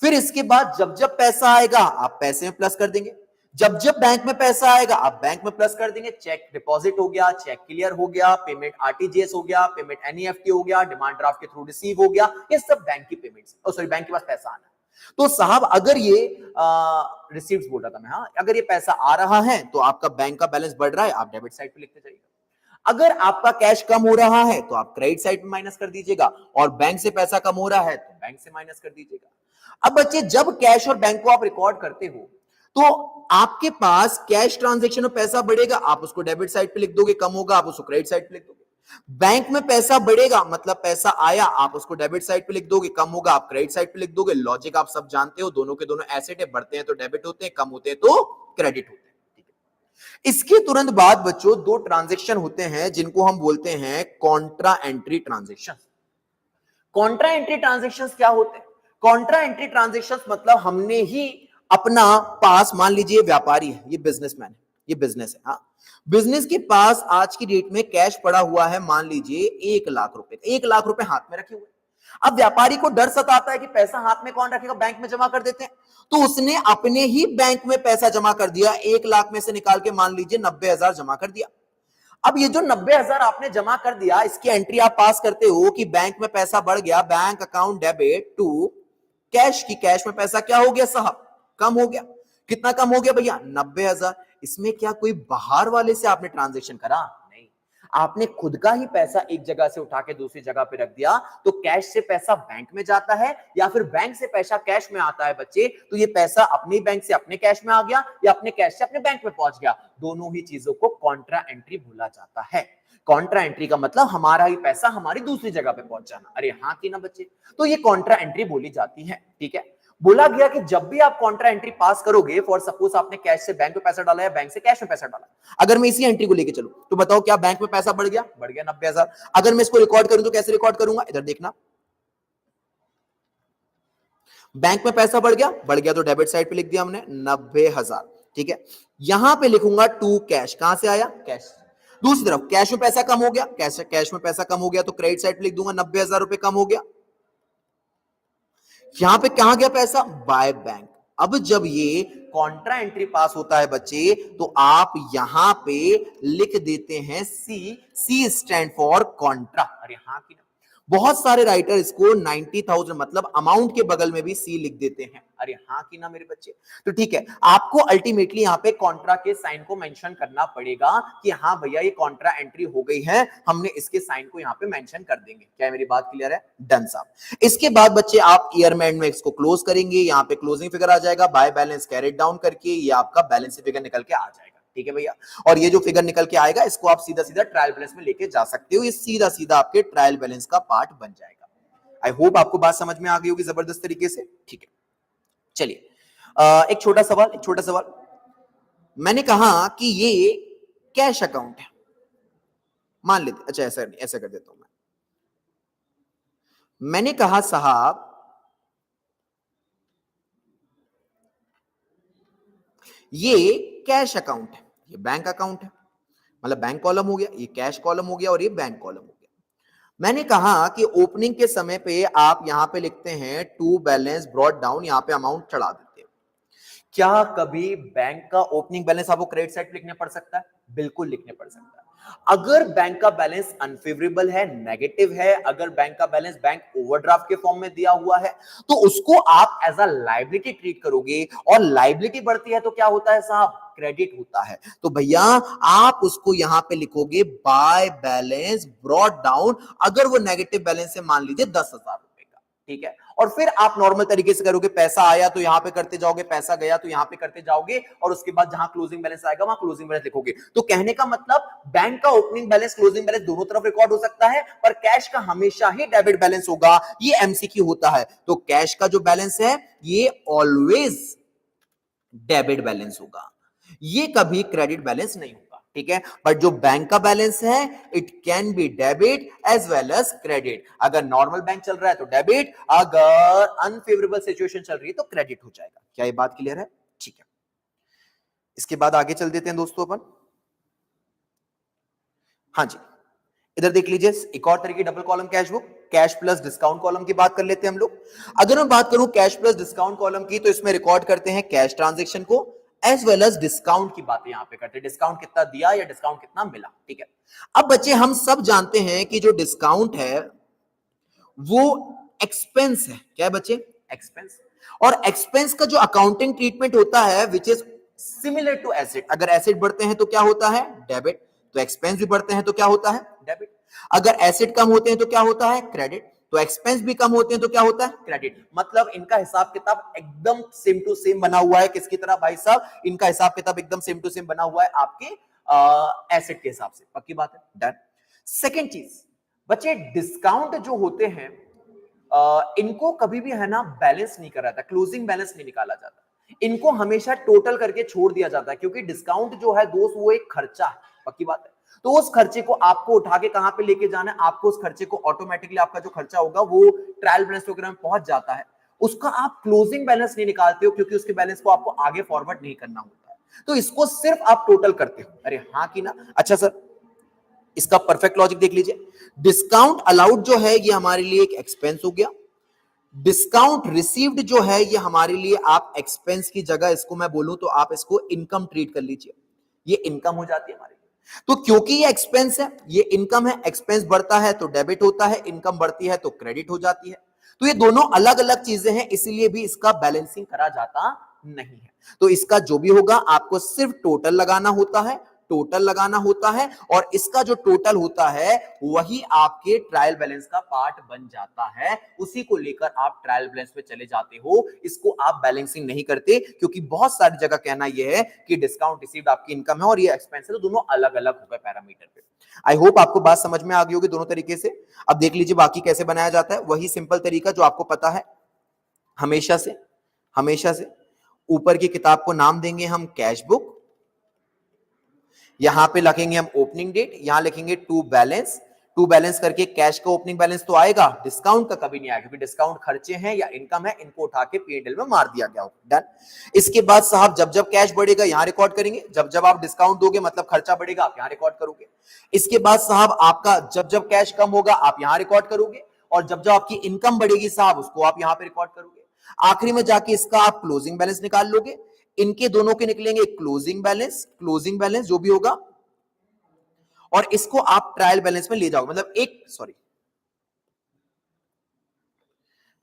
फिर इसके बाद जब जब पैसा आएगा आप पैसे में प्लस कर देंगे, जब जब बैंक में पैसा आएगा आप बैंक में प्लस कर देंगे। चेक डिपॉजिट हो गया, चेक क्लियर हो गया, पेमेंट आरटीजीएस हो गया, पेमेंट एनईएफटी हो गया, डिमांड ड्राफ्ट के थ्रू रिसीव हो गया, ये सब बैंक की पेमेंट्स। सॉरी, बैंक के पास पैसा आना। तो साहब अगर ये रिसीव्स बोल रहा था मैं, हाँ, अगर ये पैसा आ रहा है तो आपका बैंक का बैलेंस बढ़ रहा है, आप डेबिट साइड पे लिखते जाइएगा। अगर आपका कैश कम हो रहा है तो आप क्रेडिट साइड में माइनस कर दीजिएगा, और बैंक से पैसा कम हो रहा है तो बैंक से माइनस कर दीजिएगा। अब बच्चे जब कैश और बैंक को आप रिकॉर्ड करते हो तो आपके पास कैश ट्रांजैक्शन में पैसा बढ़ेगा, आप उसको डेबिट साइड पे लिख दोगे, कम होगा आप उसको क्रेडिट साइड पे लिख दोगे। बैंक में पैसा बढ़ेगा मतलब पैसा आया, आप उसको डेबिट साइड पे लिख दोगे, कम होगा आप क्रेडिट साइड पे लिख दोगे। लॉजिक आप सब जानते हो, दोनों के दोनों एसेट है, बढ़ते हैं तो डेबिट होते हैं, कम होते हैं तो क्रेडिट होते हैं। इसके तुरंत बाद बच्चों दो ट्रांजैक्शन होते हैं जिनको हम बोलते हैं Contra entry transaction. Contra entry transactions क्या होते हैं? कॉन्ट्रा एंट्री ट्रांजैक्शंस मतलब हमने ही अपना पास, मान लीजिए व्यापारी है, ये बिजनेसमैन है, ये बिजनेस है, हाँ, बिजनेस के पास आज की डेट में कैश पड़ा हुआ है, मान लीजिए 1 लाख रुपए, 1 लाख रुपए हाथ में रखे हुए। अब व्यापारी को डर सताता है कि पैसा हाथ में कौन रखेगा, बैंक में जमा कर देते हैं, तो उसने अपने ही बैंक में पैसा जमा कर दिया, 1 लाख में से निकाल के मान लीजिए 90,000 जमा कर दिया। अब ये जो 90,000 आपने जमा कर दिया, इसकी एंट्री आप पास करते हो कि बैंक में पैसा बढ़ गया, bank account debit to cash की, कैश में पैसा क्या हो गया साहब, कम हो गया। कितना कम हो गया भैया, 90,000। इसमें क्या कोई बाहर वाले से आपने ट्रांजैक्शन करा? नहीं, आपने खुद का ही पैसा एक जगह से उठा के दूसरी जगह पे रख दिया। तो कैश से पैसा बैंक में जाता है या फिर बैंक से पैसा कैश में आता है बच्चे, तो ये पैसा अपने बैंक से अपने कैश में आ गया या अपने कैश से अपने बैंक में पहुंच गया। दोनों ही चीजों को कॉन्ट्रा एंट्री बोला जाता है। कॉन्ट्रा एंट्री का मतलब हमारा ही पैसा हमारी दूसरी जगह पे पहुंच जाना। अरे हाँ कि ना बच्चे, तो ये कॉन्ट्रा एंट्री बोली जाती है। ठीक है, बोला गया कि जब भी आप कॉन्ट्रा एंट्री पास करोगे, फॉर सपोज आपने कैश से बैंक में पैसा डाला या बैंक से कैश में पैसा डाला, अगर मैं इसी एंट्री को लेके चलूं तो बताओ क्या बैंक में पैसा बढ़ गया? बढ़ गया 90,000। अगर मैं इसको रिकॉर्ड करूं तो कैसे रिकॉर्ड करूंगा, इधर देखना, बैंक में पैसा बढ़ गया, बढ़ गया तो डेबिट साइड पे लिख दिया हमने 90,000। ठीक है, यहां पे लिखूंगा टू कैश, कहां से आया, कैश। दूसरी तरफ कैश में पैसा कम हो गया, कैश में पैसा कम हो गया तो क्रेडिट साइड पे लिख दूंगा 90,000 रुपए कम हो गया। यहां पे कहां गया पैसा, बाय बैंक। अब जब ये कॉन्ट्रा एंट्री पास होता है बच्चे, तो आप यहां पे लिख देते हैं सी स्टैंड फॉर कॉन्ट्रा। अरे हाँ कि ना, बहुत सारे राइटर इसको 90,000 मतलब अमाउंट के बगल में भी सी लिख देते हैं। अरे हाँ कि ना मेरे बच्चे, तो ठीक है, आपको अल्टीमेटली यहाँ पे कॉन्ट्रा के साइन को मेंशन करना पड़ेगा कि हाँ भैया ये कॉन्ट्रा एंट्री हो गई है, हमने इसके साइन को यहाँ पे मेंशन कर देंगे। क्या मेरी बात क्लियर है? डन साहब। इसके बाद बच्चे आप ईयर में एंड में इसको क्लोज करेंगे, यहाँ पे क्लोजिंग फिगर आ जाएगा, बाय बैलेंस कैरिड डाउन करके ये आपका बैलेंस फिगर निकल के आ जाएगा। ठीक है भैया, और ये जो फिगर निकल के आएगा इसको आप सीधा सीधा ट्रायल बैलेंस में लेके जा सकते हो, ये सीधा सीधा आपके ट्रायल बैलेंस का पार्ट बन जाएगा। आई होप आपको बात समझ में आ गई होगी जबरदस्त तरीके से। ठीक है, चलिए एक छोटा सवाल, मैंने कहा कि ये कैश अकाउंट है, मान लेते, अच्छा ऐसा कर देता हूं मैंने कहा साहब ये कैश अकाउंट है, ये बैंक अकाउंट है, मतलब बैंक कॉलम हो गया, ये कैश कॉलम हो गया और ये बैंक कॉलम हो गया। मैंने कहा कि ओपनिंग के समय पे आप यहां पे लिखते हैं टू बैलेंस ब्रॉट डाउन, यहां पे अमाउंट चढ़ा देते हैं। क्या कभी बैंक का ओपनिंग बैलेंस आपको क्रेडिट साइड लिखने पड़ सकता है? बिल्कुल लिखने पड़ सकता है। अगर बैंक का बैलेंस अनफेवरेबल है, नेगेटिव है, अगर बैंक का बैलेंस बैंक ओवरड्राफ्ट के फॉर्म में दिया हुआ है, तो उसको आप एज अ लायबिलिटी ट्रीट करोगे, और लायबिलिटी बढ़ती है तो क्या होता है साहब, क्रेडिट होता है। तो भैया आप उसको यहां पे लिखोगे बाय बैलेंस ब्रॉट डाउन, अगर वो नेगेटिव बैलेंस है मान लीजिए 10,000 रुपए का। ठीक है, और फिर आप नॉर्मल तरीके से करोगे, पैसा आया तो यहां पे करते जाओगे, पैसा गया तो यहां पे करते जाओगे, और उसके बाद जहां क्लोजिंग बैलेंस आएगा वहां क्लोजिंग बैलेंस लिखोगे। तो कहने का मतलब बैंक का ओपनिंग बैलेंस क्लोजिंग बैलेंस दोनों तरफ रिकॉर्ड हो सकता है, पर कैश का हमेशा ही डेबिट बैलेंस होगा, ये एमसीक्यू होता है। तो कैश का जो बैलेंस है ये ऑलवेज डेबिट बैलेंस होगा, ये कभी क्रेडिट बैलेंस नहीं होगा। ठीक है, बट जो बैंक का बैलेंस है it can be debit as well as credit. अगर नॉर्मल बैंक चल रहा है तो डेबिट, अगर अनफेवरेबल सिचुएशन चल रही है तो क्रेडिट हो जाएगा। क्या ये बात क्लियर है? ठीक है, इसके बाद आगे चल देते हैं दोस्तों अपन। हाँ जी, इधर देख लीजिए, एक और तरीके double column cash book, cash plus discount column की बात कर लेते हैं हम लोग। अगर मैं बात करूं कैश प्लस डिस्काउंट कॉलम की, तो इसमें रिकॉर्ड करते हैं कैश ट्रांजैक्शन को एज वेल एज डिस्काउंट की बातें यहां पे करते हैं, डिस्काउंट कितना दिया या डिस्काउंट कितना मिला। ठीक है, अब बच्चे हम सब जानते हैं कि जो डिस्काउंट है वो एक्सपेंस है। क्या है बच्चे? एक्सपेंस। और एक्सपेंस का जो अकाउंटिंग ट्रीटमेंट होता है which is similar to asset, अगर एसेट बढ़ते हैं तो क्या होता है डेबिट, तो एक्सपेंस भी बढ़ते हैं तो क्या होता है डेबिट, अगर एसेट कम होते हैं तो क्या होता है क्रेडिट, तो एक्सपेंस भी कम होते हैं तो क्या होता है क्रेडिट। मतलब इनका हिसाब किताब एकदम सेम टू सेम बना हुआ है, किसकी तरह भाई साहब, इनका हिसाब किताब एकदम सेम टू सेम बना हुआ है आपके एसेट के हिसाब से, पक्की बात है, डन। सेकेंड चीज बच्चे, डिस्काउंट जो होते हैं इनको कभी भी है ना बैलेंस नहीं करा जाता, क्लोजिंग बैलेंस नहीं निकाला जाता, इनको हमेशा टोटल करके छोड़ दिया जाता है, क्योंकि डिस्काउंट जो है दोस्त वो एक खर्चा है, पक्की बात है। तो उस खर्चे को आपको उठा के कहां पे लेके जाना है, आपको उस खर्चे को ऑटोमेटिकली आपका जो खर्चा होगा वो ट्रायल बैलेंस वगैरह में पहुंच जाता है, उसका आप क्लोजिंग बैलेंस नहीं निकालते हो, क्योंकि उसके बैलेंस को आपको आगे फॉरवर्ड नहीं करना होता है, तो इसको सिर्फ आप टोटल करते हो। अरे हाँ कि ना, अच्छा सर इसका परफेक्ट लॉजिक देख लीजिए, डिस्काउंट अलाउड जो है ये हमारे लिए एक एक्सपेंस हो गया, डिस्काउंट रिसीव्ड जो है ये हमारे लिए आप एक्सपेंस की जगह इसको मैं बोलूं तो आप इसको इनकम ट्रीट कर लीजिए, ये इनकम हो जाती है हमारे लिए। तो क्योंकि ये एक्सपेंस है, ये इनकम है, एक्सपेंस बढ़ता है तो डेबिट होता है, इनकम बढ़ती है तो क्रेडिट हो जाती है, तो ये दोनों अलग अलग चीजें हैं, इसीलिए भी इसका बैलेंसिंग करा जाता नहीं है। तो इसका जो भी होगा आपको सिर्फ टोटल लगाना होता है, टोटल लगाना होता है, और इसका जो टोटल होता है वही आपके ट्रायल बैलेंस का पार्ट बन जाता है, उसी को लेकर आप ट्रायल बैलेंस पे चले जाते हो, इसको आप बैलेंसिंग नहीं करते, क्योंकि बहुत सारी जगह कहना यह है कि डिस्काउंट रिसीव्ड आपकी इनकम है और ये एक्सपेंस है, तो दोनों अलग अलग हो गए पैरामीटर पे। आई होप आपको बात समझ में आ गई होगी दोनों तरीके से। अब देख लीजिए बाकी कैसे बनाया जाता है, वही सिंपल तरीका जो आपको पता है, हमेशा से ऊपर की किताब को नाम देंगे हम कैश बुक, यहां पे लिखेंगे हम ओपनिंग डेट, यहां लिखेंगे टू बैलेंस, टू बैलेंस करके कैश का ओपनिंग बैलेंस तो आएगा, डिस्काउंट का कभी नहीं आएगा, क्योंकि डिस्काउंट खर्चे हैं या इनकम है, इनको उठा के पीएनएल में मार दिया गया होगा, डन। इसके बाद साहब जब जब कैश बढ़ेगा यहां रिकॉर्ड करेंगे, जब जब आप डिस्काउंट दोगे मतलब खर्चा बढ़ेगा आप यहां रिकॉर्ड करोगे। इसके बाद साहब आपका जब जब कैश कम होगा आप यहां रिकॉर्ड करोगे, और जब जब आपकी इनकम बढ़ेगी साहब उसको आप यहां पे रिकॉर्ड करोगे। आखिरी में जाके इसका आप क्लोजिंग बैलेंस निकाल लोगे, इनके दोनों के निकलेंगे क्लोजिंग बैलेंस जो भी होगा, और इसको आप ट्रायल बैलेंस में ले जाओगे, मतलब एक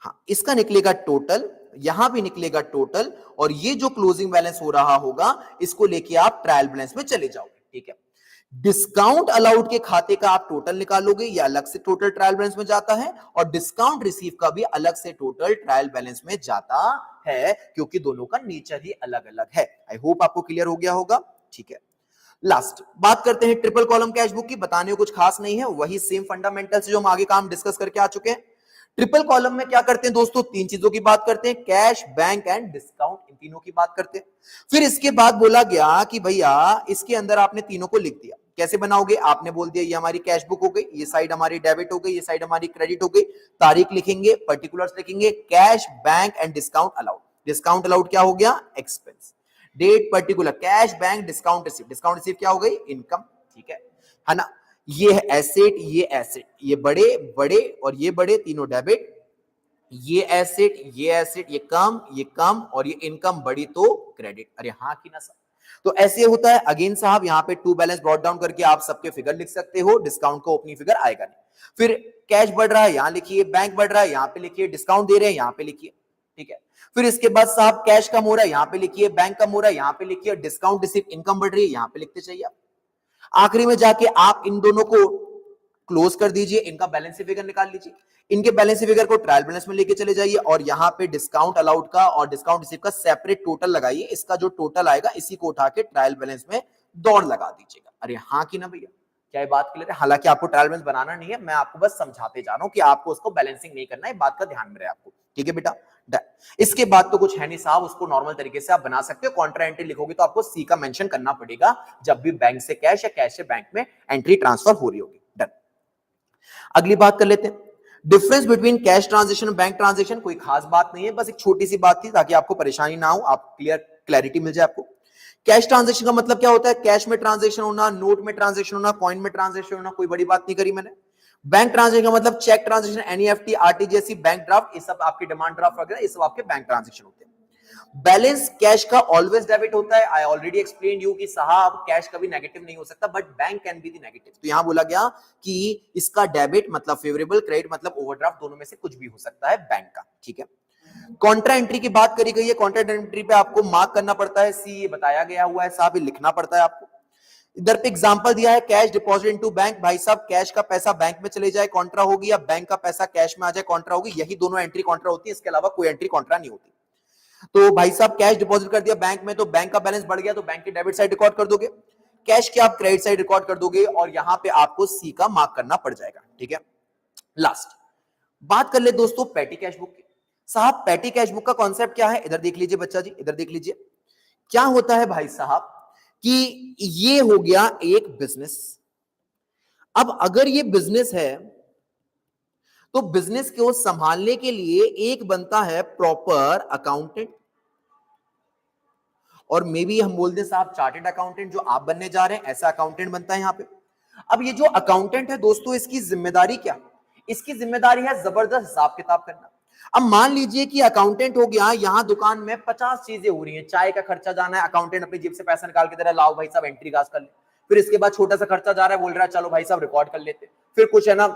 हाँ इसका निकलेगा टोटल, यहां भी निकलेगा टोटल, और ये जो क्लोजिंग बैलेंस हो रहा होगा इसको लेके आप ट्रायल बैलेंस में चले जाओगे, ठीक है। डिस्काउंट अलाउड के खाते का आप टोटल निकालोगे, ये अलग से टोटल ट्रायल बैलेंस में जाता है, और डिस्काउंट रिसीव का भी अलग से टोटल ट्रायल बैलेंस में जाता है, क्योंकि दोनों का नेचर ही अलग अलग है। आई होप आपको क्लियर हो गया होगा, ठीक है। लास्ट बात करते हैं ट्रिपल कॉलम कैश बुक की, बताने को कुछ खास नहीं है, वही सेम फंडामेंटल्स जो हम आगे काम डिस्कस करके आ चुके हैं। ट्रिपल कॉलम में क्या करते हैं दोस्तों, तीन चीजों की बात करते हैं, कैश, बैंक एंड डिस्काउंट, इन तीनों की बात करते हैं। फिर इसके बाद बोला गया कि भैया इसके अंदर आपने तीनों को लिख दिया, कैसे बनाओगे, आपने बोल दिया ये हमारी कैश बुक हो गई, ये साइड हमारी डेबिट हो गई, ये साइड हमारी क्रेडिट हो गई, तारीख लिखेंगे, पर्टिकुलर्स लिखेंगे, cash, bank and discount allowed. Discount allowed क्या हो गया, expense, date particular, cash, bank, discount receive, discount receive क्या हो गई, इनकम, ठीक है ना। ये है एसेट, ये एसेट, ये बड़े बड़े और ये बड़े, तीनों डेबिट, ये एसेट, ये कम और ये इनकम बड़ी तो क्रेडिट। अरे हाँ कि ना सर, तो ऐसे होता है। अगेन साहब यहाँ पे टू बैलेंस ब्रॉट डाउन करके आप सबके फिगर लिख सकते हो, डिस्काउंट का ओपनिंग फिगर आएगा नहीं। फिर कैश बढ़ रहा है यहां लिखिए, बैंक बढ़ रहा है यहां पे लिखिए, डिस्काउंट दे रहे हैं यहां पे लिखिए, ठीक है। फिर इसके बाद साहब कैश कम हो रहा है यहां पे लिखिए, बैंक कम हो रहा है यहां पे लिखिए, डिस्काउंट रिसीव, इनकम बढ़ रही है यहां पे लिखते चाहिए आप। आखिरी में जाके आप इन दोनों को क्लोज कर दीजिए, इनका बैलेंस फिगर निकाल लीजिए, इनके बैलेंस फिगर को ट्रायल बैलेंस में लेके चले जाइए, और यहां पे डिस्काउंट अलाउड का और डिस्काउंट रिसीव का सेपरेट टोटल लगाइए, इसका जो टोटल आएगा इसी को उठा के ट्रायल बैलेंस में दौड़ लगा दीजिएगा। अरे हाँ कि ना भैया, क्या ये बात क्लियर है? हालांकि आपको ट्रायल बैलेंस बनाना नहीं है, मैं आपको बस समझाते जा रहा हूं कि आपको उसको बैलेंसिंग नहीं करना है, बात का ध्यान में रहे आपको, ठीक है बेटा। इसके बाद तो कुछ है नहीं साहब, उसको नॉर्मल तरीके से आप बना सकते हो। कॉन्ट्रा एंट्री लिखोगे तो आपको सी का मेंशन करना पड़ेगा जब भी बैंक से कैश या कैश से बैंक में एंट्री ट्रांसफर हो रही होगी। डन। अगली बात कर लेते हैं, डिफरेंस बिटवीन कैश ट्रांजेक्शन और बैंक ट्रांजेक्शन। कोई खास बात नहीं है, बस एक छोटी सी बात थी ताकि आपको परेशानी ना हो, आप क्लैरिटी मिल जाए आपको। कैश ट्रांजेक्शन का मतलब क्या होता है, कैश में ट्रांजेक्शन होना, नोट में ट्रांजेक्शन होना, कॉइन में ट्रांजेक्शन होना, कोई बड़ी बात नहीं करी मैंने। बैंक ट्रांजेक्शन का मतलब cheque transaction, NEFT, RTGS, bank draft, ये सब आपके डिमांड ड्राफ्ट वगैरह, ये सब आपके बैंक ट्रांजेक्शन होते हैं। बैलेंस कैश का ऑलवेज डेबिट होता है। आई ऑलरेडी एक्सप्लेन यू कि साहब कैश कभी नेगेटिव नहीं हो सकता, but bank can be the negative. तो यहां बोला गया कि इसका डेबिट मतलब फेवरेबल, क्रेडिट मतलब ओवरड्राफ्ट, दोनों में से कुछ भी हो सकता है बैंक का, ठीक है। कॉन्ट्रा एंट्री की बात करी गई है, कॉन्ट्रा एंट्री पे आपको मार्क करना पड़ता है सी, ये बताया गया हुआ है साहब, ये लिखना पड़ता है आपको। इधर पे एग्जांपल दिया है कैश डिपॉजिट इनटू बैंक, भाई साहब कैश का पैसा बैंक में चले जाए कॉन्ट्रा होगी, या बैंक का पैसा कैश में आ जाए कॉन्ट्रा होगी, यही दोनों एंट्री कॉन्ट्रा होती है, इसके अलावा कोई एंट्री कॉन्ट्रा नहीं होती। तो भाई साहब कैश डिपॉजिट कर दिया बैंक में, तो बैंक का बैलेंस बढ़ गया तो बैंक की डेबिट साइड रिकॉर्ड कर दोगे, कैश की आप क्रेडिट साइड रिकॉर्ड कर दोगे, और यहां पे आपको सी का मार्क करना पड़ जाएगा, ठीक है। लास्ट बात कर ले दोस्तों पैटी कैश बुक की। साहब पैटी कैश बुक का कॉन्सेप्ट क्या है, इधर देख लीजिए बच्चा जी, इधर देख लीजिए। क्या होता है भाई साहब कि ये हो गया एक बिजनेस। अब अगर ये बिजनेस है तो बिजनेस को संभालने के लिए एक बनता है प्रॉपर अकाउंटेंट, और मे बी हम बोल दें साहब चार्टेड अकाउंटेंट, जो आप बनने जा रहे हैं ऐसा अकाउंटेंट बनता है यहां पे। अब ये जो अकाउंटेंट है दोस्तों, इसकी जिम्मेदारी क्या, इसकी जिम्मेदारी है जबरदस्त हिसाब किताब करना। अब मान लीजिए कि अकाउंटेंट हो गया, यहां दुकान में 50 चीजें हो रही हैं, चाय का खर्चा जाना है, अकाउंटेंट अपनी जेब से पैसा निकाल के दे रहा है, लाओ भाई साहब एंट्री कास्ट कर ले। फिर इसके बाद छोटा सा खर्चा जा रहा है, बोल रहा है चलो भाई साहब रिकॉर्ड कर लेते। फिर कुछ है ना,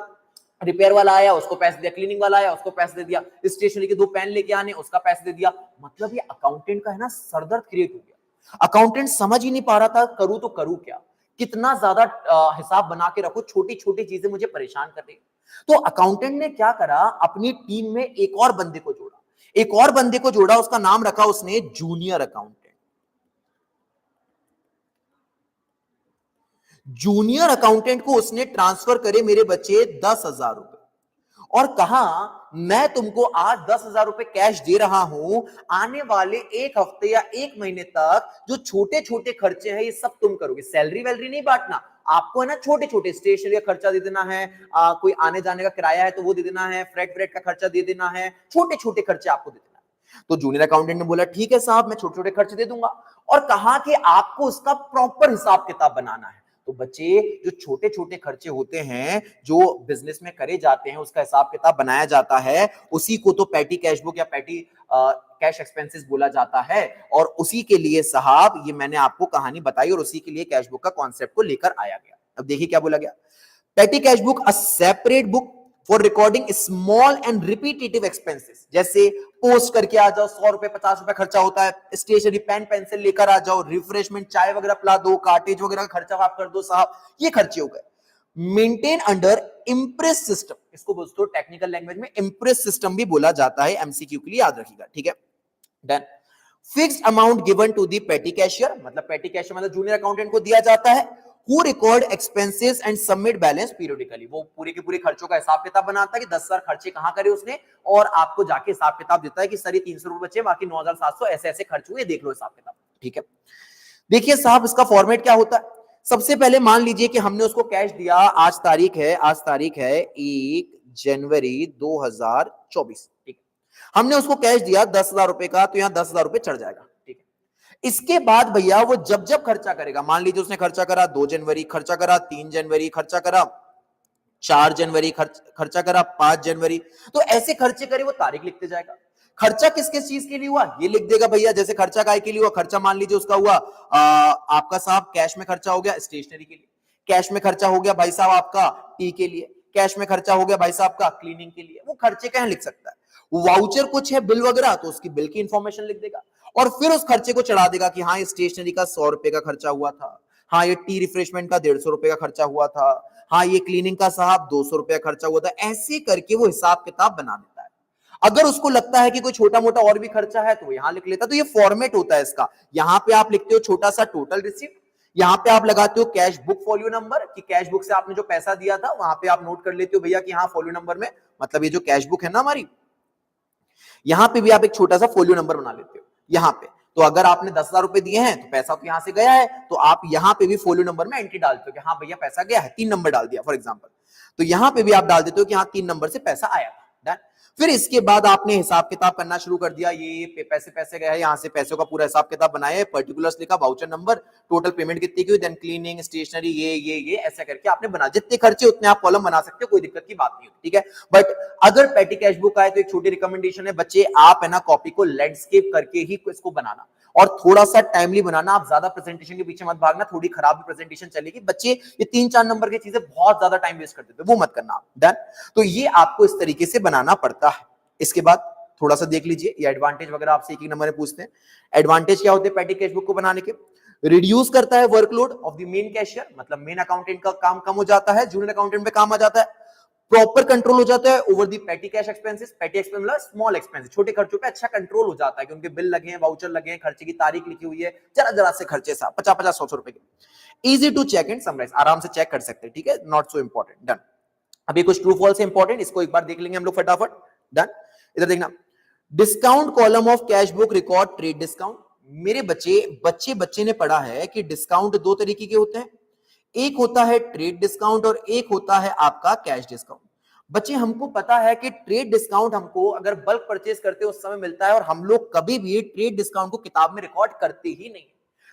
रिपेयर वाला आया उसको पैसे दिया, क्लीनिंग वाला आया उसको पैसे दे दिया, स्टेशनरी के 2 पेन लेके आने उसका पैसे दे दिया। मतलब ये अकाउंटेंट का है ना सरदर्द क्रिएट हो गया। अकाउंटेंट समझ ही नहीं पा रहा था करूं तो करूं क्या, कितना ज्यादा हिसाब बना के रखो, छोटी छोटी चीजें मुझे परेशान कर रही। तो अकाउंटेंट ने क्या करा, अपनी टीम में एक और बंदे को जोड़ा, एक और बंदे को जोड़ा, उसका नाम रखा उसने जूनियर अकाउंटेंट। जूनियर अकाउंटेंट को उसने ट्रांसफर करे मेरे बच्चे 10,000 रुपए, और कहा मैं तुमको आज 10,000 रुपए कैश दे रहा हूं, आने वाले एक हफ्ते या एक महीने तक जो छोटे छोटे खर्चे हैं ये सब तुम करोगे, सैलरी वैलरी नहीं बांटना, आपको है ना छोटे छोटे स्टेशनरी का खर्चा दे देना है, कोई आने जाने का किराया है तो वो दे देना है, फ्रेट व्रेट का खर्चा दे देना है, छोटे छोटे खर्चे आपको दे देना है। तो जूनियर अकाउंटेंट ने बोला ठीक है साहब मैं छोटे छोटे खर्चे दे दूंगा, और कहा कि आपको उसका प्रॉपर हिसाब किताब बनाना है। तो बच्चे जो छोटे छोटे खर्चे होते हैं जो बिजनेस में करे जाते हैं उसका हिसाब किताब बनाया जाता है, उसी को तो पैटी कैश बुक या पैटी कैश एक्सपेंसेस बोला जाता है। और उसी के लिए साहब ये मैंने आपको कहानी बताई, और उसी के लिए कैश बुक का कॉन्सेप्ट को लेकर आया गया। अब देखिए क्या बोला गया, petty cash book a separate book for recording small and repetitive expenses, जैसे पोस्ट करके आ जाओ 100 रुपए 50 रुपए खर्चा होता है, स्टेशनरी पेन पेंसिल लेकर आ जाओ, रिफ्रेशमेंट चाय वगैरह पिला दो, कार्टेज वगैरह का खर्चा आप कर दो साहब, ये खर्चे हो गए। मेंटेन अंडर इम्प्रेस सिस्टम, इसको दोस्तों टेक्निकल लैंग्वेज में इम्प्रेस सिस्टम भी बोला जाता है, एमसीक्यू के लिए याद रखिएगा, ठीक है। Done. Fixed amount given to the petty cashier, मतलब पेटी कैशियर मतलब जूनियर अकाउंटेंट को दिया जाता है, who record expenses and submit balance periodically, वो पूरे के पूरे खर्चों का हिसाब किताब बनाता है कि 10,000 खर्चे कहां करे उसने, और आपको जाके हिसाब किताब देता है कि सर ये 300 रुपए बचे, बाकी 9,700 ऐसे ऐसे खर्च हुए, देख लो हिसाब किताब, ठीक है। देखिए साहब इसका फॉर्मेट क्या होता है, सबसे पहले मान लीजिए कि हमने उसको कैश दिया, आज तारीख है 1 जनवरी 2024, ठीक है। हमने उसको कैश दिया 10,000 रुपए का, तो यहां 10,000 रुपए चढ़ जाएगा, ठीक है। इसके बाद भैया वो जब जब खर्चा करेगा, मान लीजिए उसने खर्चा करा 2 जनवरी, खर्चा करा 3 जनवरी, खर्चा करा 4 जनवरी, खर्चा करा 5 जनवरी, तो ऐसे खर्चे करे वो तारीख लिखते जाएगा। खर्चा किस किस चीज के लिए हुआ ये लिख देगा भैया, जैसे खर्चा काय के लिए हुआ, खर्चा मान लीजिए उसका हुआ आपका साहब कैश में खर्चा हो गया स्टेशनरी के लिए, कैश में खर्चा हो गया भाई साहब आपका टी के लिए, कैश में खर्चा हो गया भाई साहब का क्लीनिंग के लिए, वो खर्चे कहीं लिख सकता है। वाउचर कुछ है बिल वगैरह, तो उसकी बिल की इंफॉर्मेशन लिख देगा, और फिर उस खर्चे को चढ़ा देगा कि हाँ ये स्टेशनरी का 100 रुपए का खर्चा हुआ था, हाँ ये टी रिफ्रेशमेंट का 150 रुपए का खर्चा हुआ था, हाँ ये क्लीनिंग का साहब 200 रुपए का खर्चा हुआ था, ऐसे करके वो हिसाब किताब बना देता है। अगर उसको लगता है कि कोई छोटा मोटा और भी खर्चा है तो वो यहां लिख लेता है। तो ये फॉर्मेट होता है इसका, यहां पे आप लिखते हो छोटा सा टोटल रिसीप्ट, यहां पे आप लगाते हो कैश बुक फॉलियो नंबर कि कैश बुक से आपने जो पैसा दिया था वहां पे आप नोट कर लेते हो भैया कि हाँ फॉलियो नंबर में, मतलब ये जो कैश बुक है ना हमारी, यहां पे भी आप एक छोटा सा फोलियो नंबर बना लेते हो यहां पे। तो अगर आपने 10,000 रुपए दिए हैं तो पैसा तो यहां से गया है, तो आप यहां पे भी फोलियो नंबर में एंट्री डालते हो कि हाँ भैया पैसा गया है, 3 नंबर डाल दिया फॉर एग्जांपल, तो यहां पे भी आप डाल देते हो कि हाँ 3 नंबर से पैसा आया था। फिर इसके बाद आपने हिसाब किताब करना शुरू कर दिया, ये पैसे गए हैं, यहां से पैसों का पूरा हिसाब किताब बनाया, पर्टिकुलर्स लिखा, वाउचर नंबर, टोटल पेमेंट कितनी की हुई, देन क्लीनिंग स्टेशनरी ये ऐसा करके आपने बना, जितने खर्चे उतने आप कॉलम बना सकते हो, कोई दिक्कत की बात नहीं होती, ठीक है। बट अगर पेटी कैश बुक आए तो एक छोटी रिकमेंडेशन है बच्चे, आप है ना कॉपी को लैंडस्केप करके ही इसको बनाना, और थोड़ा सा टाइमली बनाना, आप ज्यादा प्रेजेंटेशन के पीछे मत भागना, थोड़ी खराब प्रेजेंटेशन चलेगी, बच्चे ये 3-4 नंबर की चीजें बहुत ज्यादा टाइम वेस्ट कर देते हैं, वो मत करना आप। डन। तो ये आपको इस तरीके से बनाना पड़ता है। इसके बाद थोड़ा सा देख लीजिए, ये एडवांटेज वगैरह आपसे एक नंबर में पूछते हैं। एडवांटेज क्या होते हैं पेटी कैश बुक को बनाने के? रिड्यूस करता है workload of the main cashier, मतलब मेन अकाउंटेंट का काम कम हो जाता है, जूनियर अकाउंटेंट पे काम आ जाता है। प्रॉपर कंट्रोल हो जाता है ओवर दी पेटी कैश एक्सपेंसेस, पेटी एक्सपेंस मतलब स्मॉल एक्सपेंसेस, छोटे खर्चों पे अच्छा कंट्रोल हो जाता है कि उनके बिल लगे हैं, वाउचर लगे हैं, खर्चे की तारीख लिखी हुई है, जरा जरा से खर्चे साहब 50-50 100 रुपए के, easy to check and summarise, आराम से चेक कर सकते हैं, ठीक है, नॉट सो इंपॉर्टेंट, डन। अभी कुछ ट्रू फॉल्स है इंपॉर्टेंट, इसको एक बार देख लेंगे हम लोग फटाफट, डन। इधर देखना, discount column of cash book record trade discount. मेरे बच्चे ने पढ़ा है कि डिस्काउंट दो तरीके के होते हैं, एक होता है ट्रेड डिस्काउंट और एक होता है आपका कैश डिस्काउंट। बच्चे हमको पता है कि ट्रेड डिस्काउंट हमको अगर बल्क परचेज करते हैं उस समय मिलता है, और हम लोग कभी भी ट्रेड डिस्काउंट को किताब में रिकॉर्ड करते ही नहीं।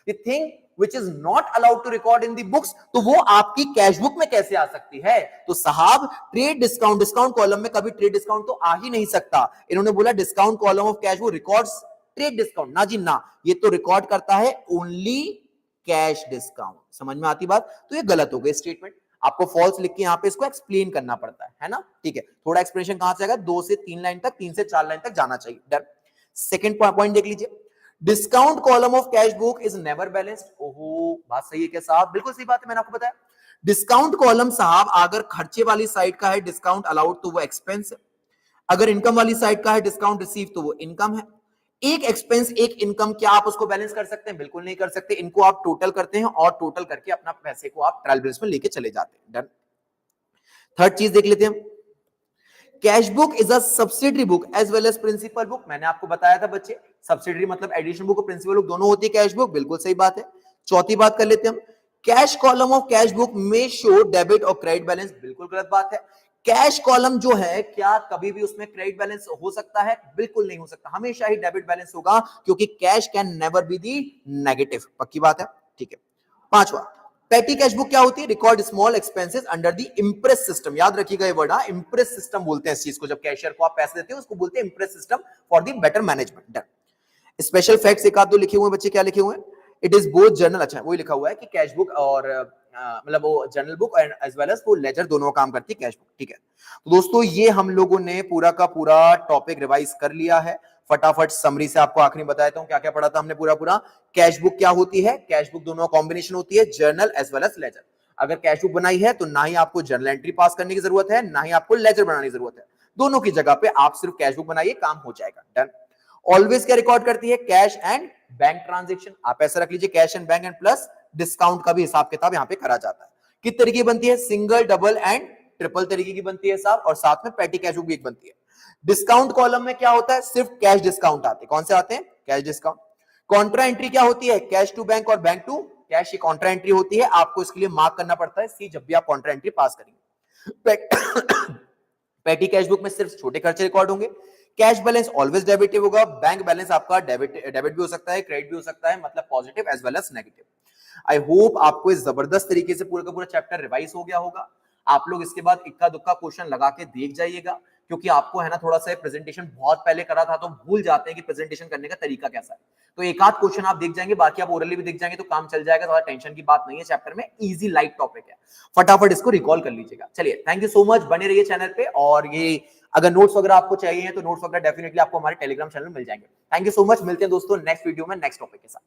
The thing which is not allowed to record in the books, तो वो आपकी कैश बुक में कैसे आ सकती है? तो साहब ट्रेड डिस्काउंट कॉलम में कभी ट्रेड डिस्काउंट तो आ ही नहीं सकता। इन्होंने बोला discount column of cash book records trade discount, ना जी ना, ये तो रिकॉर्ड करता है ओनली कैश डिस्काउंट। समझ में आती बात? तो ये गलत हो गई स्टेटमेंट, आपको फॉल्स लिख के यहां पे इसको एक्सप्लेन करना पड़ता है ना, ठीक है। थोड़ा एक्सप्लेनेशन कहां से आएगा? 2 से 3 लाइन तक, 3 से 4 लाइन तक जाना चाहिए, डन। सेकंड पॉइंट देख लीजिए, discount column of cash book is never balanced. ओहो, बात सही है क्या साहब? बिल्कुल सही बात है, मैंने आपको बताया। डिस्काउंट कॉलम साहब अगर खर्चे वाली साइड का है डिस्काउंट अलाउड तो वो एक्सपेंस है, अगर इनकम वाली साइड का है डिस्काउंट रिसीव तो वो इनकम है। एक एक्सपेंस एक इनकम, क्या आप उसको बैलेंस कर सकते हैं? बिल्कुल नहीं कर सकते। इनको आप टोटल करते हैं और टोटल करके अपना पैसे को आप ट्रायल बैलेंस में लेके चले जाते हैं, डन। थर्ड चीज देख लेते हैं, cash book is a subsidiary book as well as principal book. मैंने आपको बताया था बच्चे, सब्सिडरी मतलब एडिशनल बुक और प्रिंसिपल बुक दोनों होती है कैश बुक, बिल्कुल सही बात है। चौथी बात कर लेते हैं हम, cash column of cash book में शो डेबिट और क्रेडिट बैलेंस, बिल्कुल गलत बात है। कैश कॉलम जो है क्या कभी भी उसमें क्रेडिट बैलेंस हो सकता है? बिल्कुल नहीं हो सकता, हमेशा ही डेबिट बैलेंस होगा, क्योंकि cash can never be the negative, पक्की बात है, ठीक है। पांचवा, पेटी कैश बुक क्या होती है? Record small expenses under the Impress system, याद रखिएगा ये वर्ड, इंप्रेस सिस्टम बोलते हैं इस चीज को, जब कैशियर को आप पैसे देते हो उसको बोलते हैं Impress system for the better management, done. Special facts एक आध दो लिखे हुए हैं बच्चे, क्या लिखे हुए हैं? इट इज बोथ जर्नल, अच्छा वही लिखा हुआ है कि कैश बुक और मतलब वो journal book and as well as वो लेजर दोनों काम करती है कैश बुक, ठीक है। तो दोस्तों ये हम लोगों ने पूरा का पूरा टॉपिक रिवाइज कर लिया है। फटाफट समरी से आपको आखिरी बताता हूं क्या क्या पढ़ा था हमने पूरा। कैश बुक क्या होती है? कैश बुक दोनों कॉम्बिनेशन होती है, journal as well as ledger. अगर कैश बुक बनाई है तो ना ही आपको जर्नल एंट्री पास करने की जरूरत है, ना ही आपको लेजर बनाने की जरूरत है, दोनों की जगह पे आप सिर्फ कैश बुक बनाइए, काम हो जाएगा, डन। ऑलवेज क्या रिकॉर्ड करती है? कैश एंड बैंक ट्रांजेक्शन, आप ऐसा रख लीजिए, cash and bank and plus discount का भी हिसाब किताब यहां पे करा जाता है। किस तरीके की बनती है? सिंगल, डबल एंड ट्रिपल तरीके की बनती है साहब, और साथ में पेटी कैश बुक भी एक बनती है। डिस्काउंट कॉलम में क्या होता है? सिर्फ कैश डिस्काउंट आते हैं। कौन से आते हैं? Cash discount. कॉन्ट्रा एंट्री क्या होती है? कैश टू बैंक और बैंक टू कैश, ये कॉन्ट्रा एंट्री होती है, आपको इसके लिए मार्क करना पड़ता है सी जब भी आप कॉन्ट्रा एंट्री पास करेंगे। पेटी कैश बुक में सिर्फ छोटे खर्चे रिकॉर्ड होंगे, कैश बैलेंस ऑलवेज डेबिटिव होगा, बैंक बैलेंस आपका डेबिट भी हो सकता है, क्रेडिट भी हो सकता है, मतलब positive as well as negative. I hope आपको इस जबरदस्त तरीके से पूरा का पूरा चैप्टर रिवाइज हो गया होगा। आप लोग इसके बाद इक्का दुक्का क्वेश्चन लगा के देख जाइएगा, क्योंकि आपको है ना थोड़ा सा प्रेजेंटेशन बहुत पहले करा था तो भूल जाते हैं कि प्रेजेंटेशन करने का तरीका कैसा है। तो एक आध क्वेश्चन आप देख जाएंगे, बाकी आप ओरली भी देख जाएंगे तो काम चल जाएगा, थोड़ा टेंशन की बात नहीं है, चैप्टर में इजी लाइट टॉपिक है, फटाफट इसको रिकॉल कर लीजिएगा। चलिए थैंक यू सो मच, बने रहिए चैनल पे, और ये अगर नोट्स वगैरह आपको चाहिए तो नोट्स वगैरह डेफिनेटली आपको हमारे टेलीग्राम चैनल में मिल जाएंगे। थैंक यू सो मच, मिलते हैं दोस्तों नेक्स्ट वीडियो में नेक्स्ट टॉपिक के साथ।